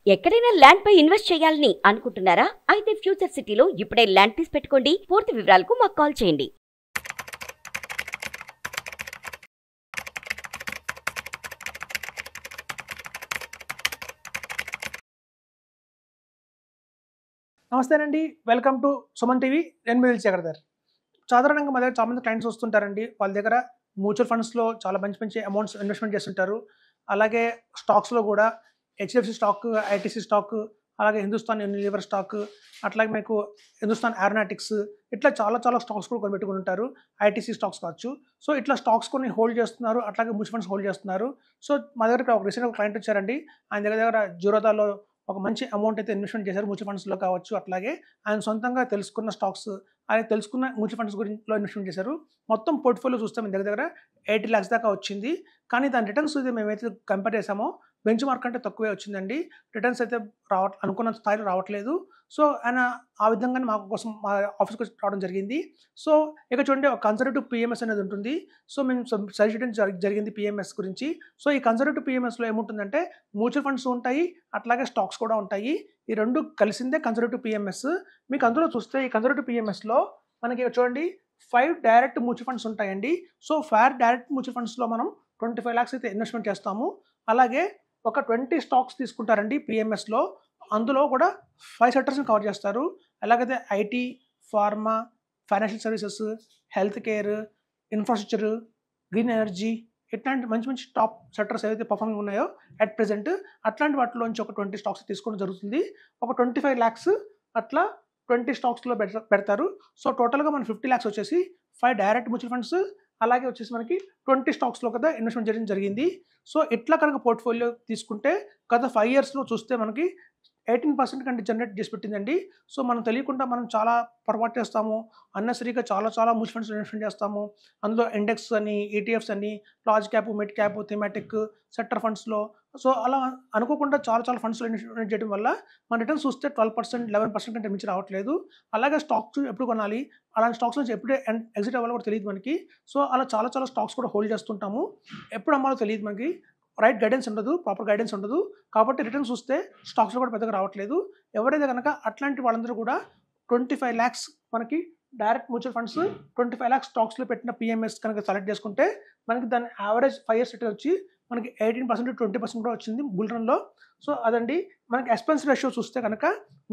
ఎక్కడైనా ల్యాండ్ పై ఇన్వెస్ట్ చేయాలని అనుకుంటున్నారా? అయితే ఫ్యూచర్ సిటీలో ఇప్పుడే ల్యాండ్ తీసి పెట్టుకోండి. పూర్తి వివరాలకు మాకు కాల్ చేయండి. నమస్తేనండి, వెల్కమ్ టు సుమన్ టీవీ. నేను మీ చక్రధర్. సాధారణంగా మా దగ్గర చాలా మంది క్లయింట్స్ వస్తుంటారండి. వాళ్ళ దగ్గర మ్యూచువల్ ఫండ్స్లో చాలా మంచి అమౌంట్స్ ఇన్వెస్ట్మెంట్ చేస్తుంటారు. అలాగే స్టాక్స్లో కూడా హెచ్డిఎఫ్సి స్టాక్, ఐటీసీ స్టాక్, అలాగే హిందుస్థాన్ యూనిలీవర్ స్టాక్, అట్లాగే మీకు హిందుస్థాన్ ఏరోనాటిక్స్, ఇట్లా చాలా స్టాక్స్ కూడా కొనిపెట్టుకుని ఉంటారు. ఐటీసీ స్టాక్స్ కావచ్చు. సో ఇట్లా స్టాక్స్ కొన్ని హోల్డ్ చేస్తున్నారు, అట్లాగే మ్యూచువల్ ఫండ్స్ హోల్డ్ చేస్తున్నారు. సో మా దగ్గర ఒక రీసెంట్గా క్లయింట్ వచ్చారండి. ఆయన దగ్గర జీరోదాలో ఒక మంచి అమౌంట్ అయితే ఇన్వెస్ట్మెంట్ చేశారు, మ్యూచువల్ ఫండ్స్లో కావచ్చు. అట్లాగే ఆయన సొంతంగా తెలుసుకున్న స్టాక్స్, ఆయన తెలుసుకున్న మ్యూచువల్ ఫండ్స్ గురించి ఇన్వెస్ట్మెంట్ చేశారు. మొత్తం పోర్ట్ఫోలియో చూస్తే మీ దగ్గర 80 lakhs దాకా వచ్చింది. కానీ దాని రిటర్న్స్ అయితే మేమైతే కంపేర్ చేసామో బెంచ్ మార్క్ అంటే తక్కువే వచ్చిందండి. రిటర్న్స్ అయితే అనుకున్న స్థాయిలో రావట్లేదు. సో ఆయన ఆ విధంగానే మా కోసం మా ఆఫీస్కి రావడం జరిగింది. సో ఇక చూడండి, ఒక కన్సర్వేటివ్ పిఎంఎస్ అనేది ఉంటుంది. సో మేము సజెస్ట్ చేయడం జరిగింది పిఎంఎస్ గురించి. సో ఈ కన్సర్వేటివ్ పిఎంఎస్లో ఏముంటుందంటే మ్యూచువల్ ఫండ్స్ ఉంటాయి, అట్లాగే స్టాక్స్ కూడా ఉంటాయి. ఈ రెండు కలిసిందే కన్సర్వేటివ్ పిఎంఎస్. మీకు అందులో చూస్తే ఈ కన్సర్వేటివ్ పిఎంఎస్లో మనకి చూడండి 5 డైరెక్ట్ మ్యూచువల్ ఫండ్స్ ఉంటాయండి. సో 5 డైరెక్ట్ మ్యూచువల్ ఫండ్స్లో మనం 25 lakhs అయితే ఇన్వెస్ట్మెంట్ చేస్తాము. అలాగే ఒక 20 స్టాక్స్ తీసుకుంటారండి పిఎంఎస్లో. అందులో కూడా 5 సెక్టర్స్ని కవర్ చేస్తారు. ఎలాగైతే IT, pharma, financial services, health care, infrastructure, green energy, ఇట్లాంటి మంచి టాప్ సెక్టర్స్ ఏవైతే పర్ఫార్మింగ్ ఉన్నాయో అట్ ప్రెజెంట్, అట్లాంటి వాటిలోంచి ఒక 20 స్టాక్స్ తీసుకోవడం జరుగుతుంది. ఒక 25 lakhs అట్లా 20 స్టాక్స్లో పెడతారు. సో టోటల్గా మన 50 lakhs వచ్చేసి 5 డైరెక్ట్ మ్యూచువల్ ఫండ్స్, అలాగే వచ్చేసి మనకి 20 స్టాక్స్లో కదా ఇన్వెస్ట్మెంట్ చేయడం జరిగింది. సో ఇట్లా కనుక పోర్ట్ఫోలియో తీసుకుంటే గత 5 yearsలో చూస్తే మనకి 18% కంటే జనరేట్ చేసి పెట్టిందండి. సో మనం తెలియకుండా మనం చాలా పొరపాటు చేస్తాము. అన్నెసరీగా చాలా మ్యూచువల్ ఫండ్స్ ఇన్వెస్ట్మెంట్ చేస్తాము. అందులో ఇండెక్స్ అని, ఈటీఎఫ్స్ అని, large cap, mid cap, thematic, sector ఫండ్స్లో. సో అలా అనుకోకుండా చాలా ఫండ్స్లో ఇన్వెస్ట్మెంట్ చేయడం వల్ల మన రిటర్న్స్ చూస్తే 12%, 11% కంటే మించి రావట్లేదు. అలాగే స్టాక్స్ ఎప్పుడు కొనాలి, అలాంటి స్టాక్స్ నుంచి ఎప్పుడే ఎగ్జిట్ అవ్వాలో కూడా తెలియదు మనకి. సో అలా చాలా స్టాక్స్ కూడా హోల్డ్ చేస్తుంటాము. ఎప్పుడు అమ్మాలో తెలియదు మనకి. రైట్ గైడెన్స్ ఉండదు, ప్రాపర్ గైడెన్స్ ఉండదు. కాబట్టి రిటర్న్స్ చూస్తే స్టాక్స్లో కూడా పెద్దగా రావట్లేదు. ఎవరైతే కనుక అట్లాంటి వాళ్ళందరూ కూడా 25 lakhs మనకి డైరెక్ట్ మ్యూచువల్ ఫండ్స్, 25 lakhs స్టాక్స్లో పెట్టిన పిఎంఎస్ కనుక సెలెక్ట్ చేసుకుంటే మనకి దాని యావరేజ్ 5 years రిటర్న్ వచ్చి మనకి 18%, 20% కూడా వచ్చింది బుల్ రన్లో. సో అదండి. మనకి ఎక్స్పెన్స్ రేషియో చూస్తే కనుక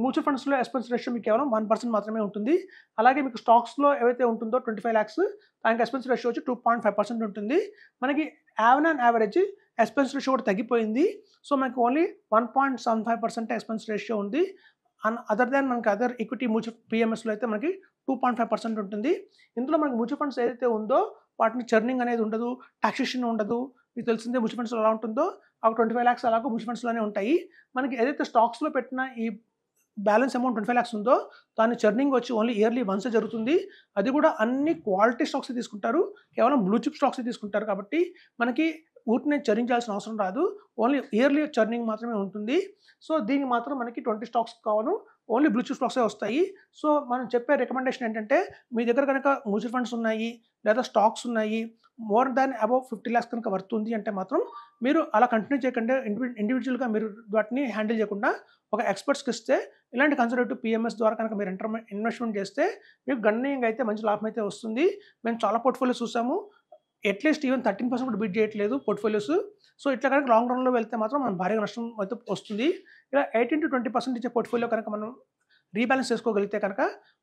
మ్యూచువల్ ఫండ్స్లో ఎక్స్పెన్స్ రేషియో మీకు కేవలం 1% మాత్రమే ఉంటుంది. అలాగే మీకు స్టాక్స్లో ఏవైతే ఉంటుందో 25 lakhs, దానికి ఎక్స్పెన్స్ రేషియో వచ్చి 2.5% ఉంటుంది. మనకి యావరేజ్ ఎక్స్పెన్స్ రేషియో కూడా తగ్గిపోయింది. సో మనకి ఓన్లీ 1.75% ఎక్స్పెన్స్ రేషియో ఉంది. అదర్ దాన్ మనకి అదర్ ఈక్విటీ మ్యూచువల్ పిఎంఎస్లో అయితే మనకి 2.5% ఉంటుంది. ఇందులో మనకి మ్యూచువల్ ఫండ్స్ ఏదైతే ఉందో వాటిని చర్నింగ్ అనేది ఉండదు, టాక్సేషన్ ఉండదు. మీకు తెలిసిందే మ్యూచువల్ ఫండ్స్లో ఎలా ఉంటుందో ఒక 25 lakhs అలాగో మ్యూచువల్ ఫండ్స్లోనే ఉంటాయి. మనకి ఏదైతే స్టాక్స్లో పెట్టిన ఈ బ్యాలెన్స్ అమౌంట్ 25 lakhs ఉందో దాని చర్నింగ్ వచ్చి ఓన్లీ ఇయర్లీ వన్సే జరుగుతుంది. అది కూడా అన్ని క్వాలిటీ స్టాక్స్ తీసుకుంటారు, కేవలం బ్లూ చిప్ స్టాక్స్ తీసుకుంటారు. కాబట్టి మనకి ఊరిని చర్నించాల్సిన అవసరం రాదు, ఓన్లీ ఇయర్లీ చర్నింగ్ మాత్రమే ఉంటుంది. సో దీనికి మాత్రం మనకి 20 స్టాక్స్ కావాలి, ఓన్లీ బ్లూ చిప్ స్టాక్సే వస్తాయి. సో మనం చెప్పే రికమెండేషన్ ఏంటంటే, మీ దగ్గర కనుక మ్యూచువల్ ఫండ్స్ ఉన్నాయి లేదా స్టాక్స్ ఉన్నాయి, మోర్ దాన్ అబౌవ్ 50 lakhs కనుక వర్తుంది అంటే మాత్రం మీరు అలా కంటిన్యూ చేయకుండా ఇండివిజువల్గా మీరు వాటిని హ్యాండిల్ చేయకుండా ఒక ఎక్స్పర్ట్స్కి ఇస్తే, ఇలాంటి కన్సర్వేటివ్ పిఎంఎస్ ద్వారా కనుక మీరు ఇన్వెస్ట్మెంట్ చేస్తే మీకు గణనీయంగా అయితే మంచి లాభం అయితే వస్తుంది. మేము చాలా పోర్ట్ఫోలియోస్ చూసాము, అట్లీస్ట్ ఈవెన్ 13% కూడా బీట్ చేయట్లేదు పోర్ట్ఫోలియోస్. సో ఇట్లా కనుక లాంగ్ రన్లో వెళ్తే మాత్రం మనం భారీగా నష్టం అయితే వస్తుంది. ఇలా 18 to 20% ఇచ్చే పోర్ట్ఫోలియో కనుక మనం రీబ్యాలెన్స్ చేసుకోగలిగితే కనుక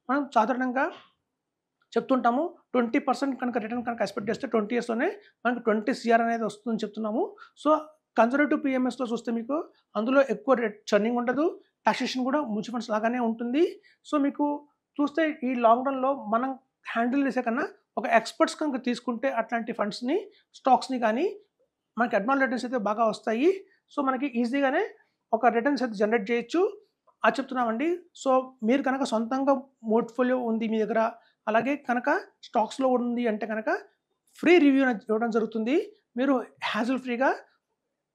మనం సాధారణంగా చెప్తుంటాము 20% కనుక రిటర్న్ కనుక ఎక్స్పెక్ట్ చేస్తే 20 yearsలోనే మనకు 20 CR అనేది వస్తుందని చెప్తున్నాము. సో కన్సర్వేటివ్ పిఎంఎస్లో చూస్తే మీకు అందులో ఎక్కువ చర్నింగ్ ఉండదు, టాక్సేషన్ కూడా మ్యూచువల్ ఫండ్స్ లాగానే ఉంటుంది. సో మీకు చూస్తే ఈ లాంగ్ రన్లో మనం హ్యాండిల్ చేసే కన్నా ఒక ఎక్స్పర్ట్స్ కనుక తీసుకుంటే అట్లాంటి ఫండ్స్ని, స్టాక్స్ని కానీ మనకి అడ్వాన్స్ రిటర్న్స్ అయితే బాగా వస్తాయి. సో మనకి ఈజీగానే ఒక రిటర్న్స్ అయితే జనరేట్ చేయొచ్చు అది చెప్తున్నామండి. సో మీరు కనుక సొంతంగా పోర్ట్ఫోలియో ఉంది మీ దగ్గర, అలాగే కనుక స్టాక్స్లో ఉంది అంటే కనుక ఫ్రీ రివ్యూ ఇవ్వడం జరుగుతుంది. మీరు హ్యాజిల్ ఫ్రీగా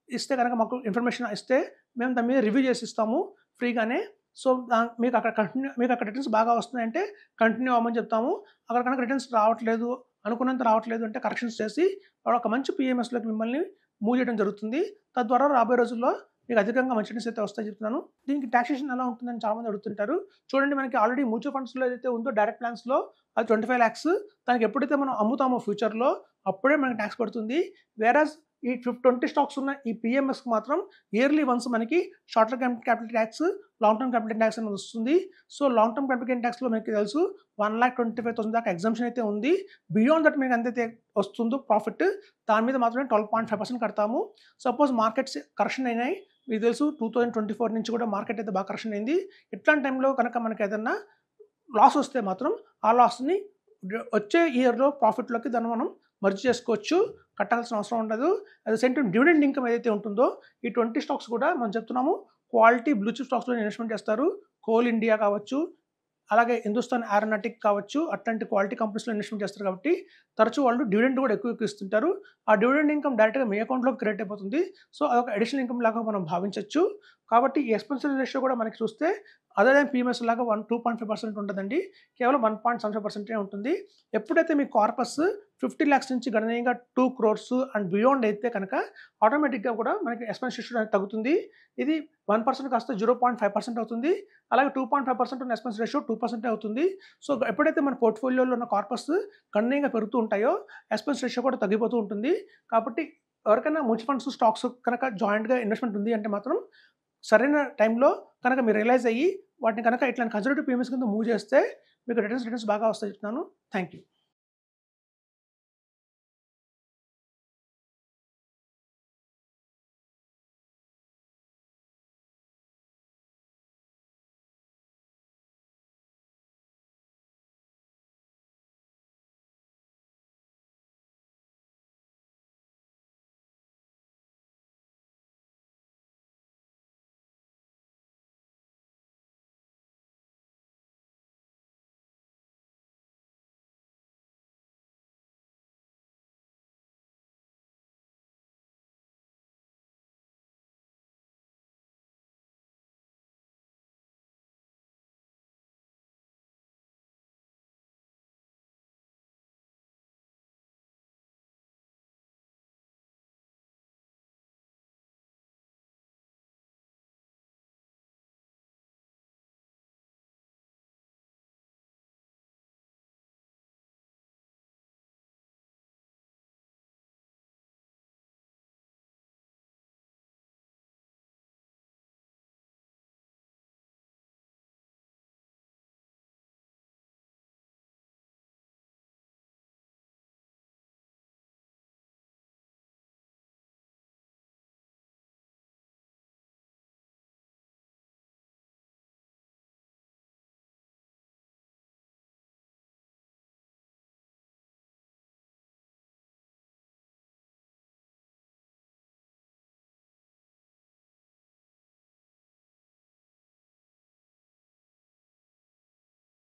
ఇస్తే కనుక మాకు ఇన్ఫర్మేషన్ ఇస్తే మేము దాని మీద రివ్యూ చేసి ఇస్తాము ఫ్రీగానే. సో మీకు అక్కడ రిటర్న్స్ బాగా వస్తున్నాయంటే కంటిన్యూ అవ్వమని చెప్తాము. అక్కడ కనుక రిటర్న్స్ రావట్లేదు, అనుకున్నంత రావట్లేదు అంటే కరెక్షన్స్ చేసి ఒక మంచి పిఎంఎస్లోకి మిమ్మల్ని మూవ్ చేయడం జరుగుతుంది. తద్వారా రాబోయే రోజుల్లో మీకు అధికంగా మంచి రిటర్న్స్ అయితే వస్తాయి చెప్తున్నాను. దీనికి టాక్సేషన్ ఎలా ఉంటుందని చాలామంది అడుగుతుంటారు. చూడండి, మనకి ఆల్రెడీ మ్యూచువల్ ఫండ్స్లో ఏదైతే ఉందో డైరెక్ట్ ప్లాన్స్లో అది 25 lakhs. దానికి ఎప్పుడైతే మనం అమ్ముతామో ఫ్యూచర్లో అప్పుడే మనకి ట్యాక్స్ పడుతుంది. వేరాజ్ ఈ 20 స్టాక్స్ ఉన్న ఈ పిఎంఎస్కి మాత్రం ఇయర్లీ వన్స్ మనకి short term capital tax, long term capital tax అనేది వస్తుంది. So long term capital gain ట్యాక్స్లో మనకి తెలుసు 1,25,000 దాకా ఎగ్జామ్షన్ అయితే ఉంది. బియాండ్ దట్ మీకు ఎంతైతే వస్తుందో ప్రాఫిట్, దాని మీద మాత్రమే 12.5% కడతాము. సపోజ్ మార్కెట్స్ కరెక్షన్ అయినాయి, మీకు తెలుసు 2024 నుంచి కూడా మార్కెట్ అయితే బాగా కరెక్షన్ అయింది. ఇట్లాంటి టైంలో కనుక మనకి ఏదన్నా లాస్ వస్తే మాత్రం ఆ లాస్ని వచ్చే ఇయర్లో ప్రాఫిట్లోకి దాన్ని మనం మర్జ్ చేసుకోవచ్చు, కట్టాల్సిన అవసరం ఉండదు. At the same time dividend income ఏదైతే ఉంటుందో ఈ 20 స్టాక్స్ కూడా మనం చెప్తున్నాము క్వాలిటీ బ్లూ చిప్ స్టాక్స్లో ఇన్వెస్ట్మెంట్ చేస్తారు. కోల్ ఇండియా కావచ్చు, అలాగే హిందుస్థాన్ ఏరోనాటిక్ కావచ్చు, అట్లాంటి క్వాలిటీ కంపెనీస్లో ఇన్వెస్ట్మెంట్ చేస్తారు కాబట్టి తరచూ వాళ్ళు డివిడెండ్ కూడా ఎక్కువ ఇస్తుంటారు. ఆ డివిడెండ్ ఇన్కమ్ డైరెక్ట్గా మీ అకౌంట్లోకి క్రియేట్ అయిపోతుంది. సో అదొక అడిషనల్ ఇన్కమ్ లాగా మనం భావించవచ్చు. కాబట్టి ఈ ఎక్స్పెన్సివ్ రేషియో కూడా మనకి చూస్తే అదర్ దాన్ పిఎంఎస్ లాగా 2.5% ఉంటుందండి, కేవలం 1.75% ఉంటుంది. ఎప్పుడైతే మీ కార్పస్ 50 lakhs నుంచి గణనీయంగా 2 crores అండ్ బియాండ్ అయితే కనుక ఆటోమేటిక్గా కూడా మనకి ఎక్స్పెన్స్ రేషియో అనేది తగ్గుతుంది. ఇది 1% కాస్త 0.5% అవుతుంది. అలాగే 2.5% ఉన్న ఎక్స్పెన్స్ రేషియో 2% అవుతుంది. సో ఎప్పుడైతే మన పోర్ట్ఫోలియోలో ఉన్న కార్పస్ గణనీయంగా పెరుగుతూ ఉంటాయో ఎక్స్పెన్స్ రేషియో కూడా తగ్గిపోతూ ఉంటుంది. కాబట్టి ఎవరికైనా మ్యూచువల్ ఫండ్స్ స్టాక్స్ కనుక జాయింట్గా ఇన్వెస్ట్మెంట్ ఉంది అంటే మాత్రం సరైన టైంలో కనుక మీరు రియలైజ్ అయ్యి వాటిని కనుక ఇట్లాంటి కన్సర్వేటివ్ పిఎంఎస్ కింద మూవ్ చేస్తే మీకు రిటర్న్స్ బాగా వస్తాయి చెప్తున్నాను. Thank you.